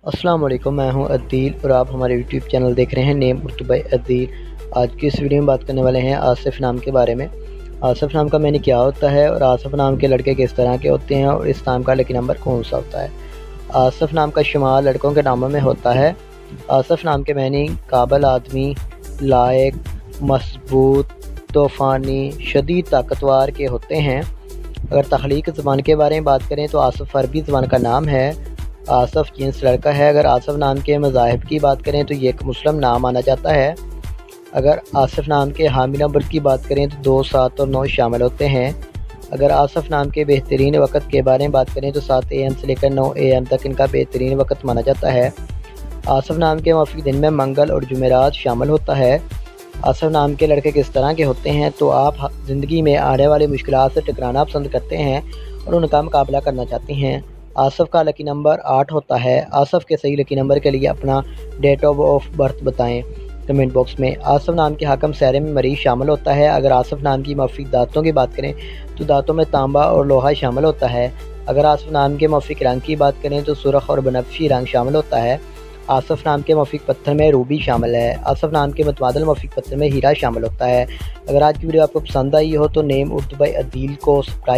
अस्सलाम वालेकुम, मैं हूं अदील और आप हमारे यूट्यूब चैनल देख रहे हैं नेम उर्दू बाय अदील। आज की इस वीडियो में बात करने वाले हैं आसिफ नाम के बारे में। आसिफ नाम का मैंने क्या होता है और आसिफ नाम के लड़के किस तरह के होते हैं और इस नाम का लकी नंबर कौन सा होता है। आसिफ नाम का शुमार लड़कों के नामों में होता है। आसिफ नाम के मैनी काबिल आदमी, लायक, मजबूत, तूफ़ानी, शदीद ताकतवर के होते हैं। अगर तख्लीक ज़बान के बारे में बात करें तो आसिफ अरबी ज़बान का नाम है। आसिफ जिन्स लड़का है। अगर आसिफ नाम के मज़ाहिब की बात करें तो ये एक मुस्लिम नाम माना जाता है। अगर आसिफ नाम के हामिल नंबर की बात करें तो 2, 7 और 9 शामिल होते हैं। अगर आसिफ नाम के बेहतरीन वक़्त के बारे में बात करें तो 7 AM से लेकर 9 AM तक इनका बेहतरीन वक़्त माना जाता है। आसिफ नाम के मौफिक दिन में मंगल और जुमेरात शामिल होता है। आसिफ नाम के लड़के किस तरह के होते हैं तो आप ज़िंदगी में आने वाली मुश्किलात से टकराना पसंद करते हैं और उनका मुकाबला करना चाहते हैं। आसिफ का लकी नंबर 8 होता है। आसिफ के सही लकी नंबर के लिए अपना डेट ऑफ बर्थ बताएं कमेंट बॉक्स में। आसिफ नाम के हाकम सहरे में मरीज़ शामिल होता है। अगर आसिफ नाम की मौफिक दांतों की बात करें तो दांतों में तांबा और लोहा शामिल होता है। अगर आसिफ नाम के मौफिक रंग की बात करें तो सुरख और बनफशी रंग शामिल होता है। आसिफ नाम के मौफिक पत्थर में रूबी शामिल है। आसिफ नाम के मुतबादल मौफिक पत्थर में हीरा शामिल होता है। अगर आज की वीडियो आपको पसंद आई हो तो नेम उर्दू बाय अदील को सब्सक्राइब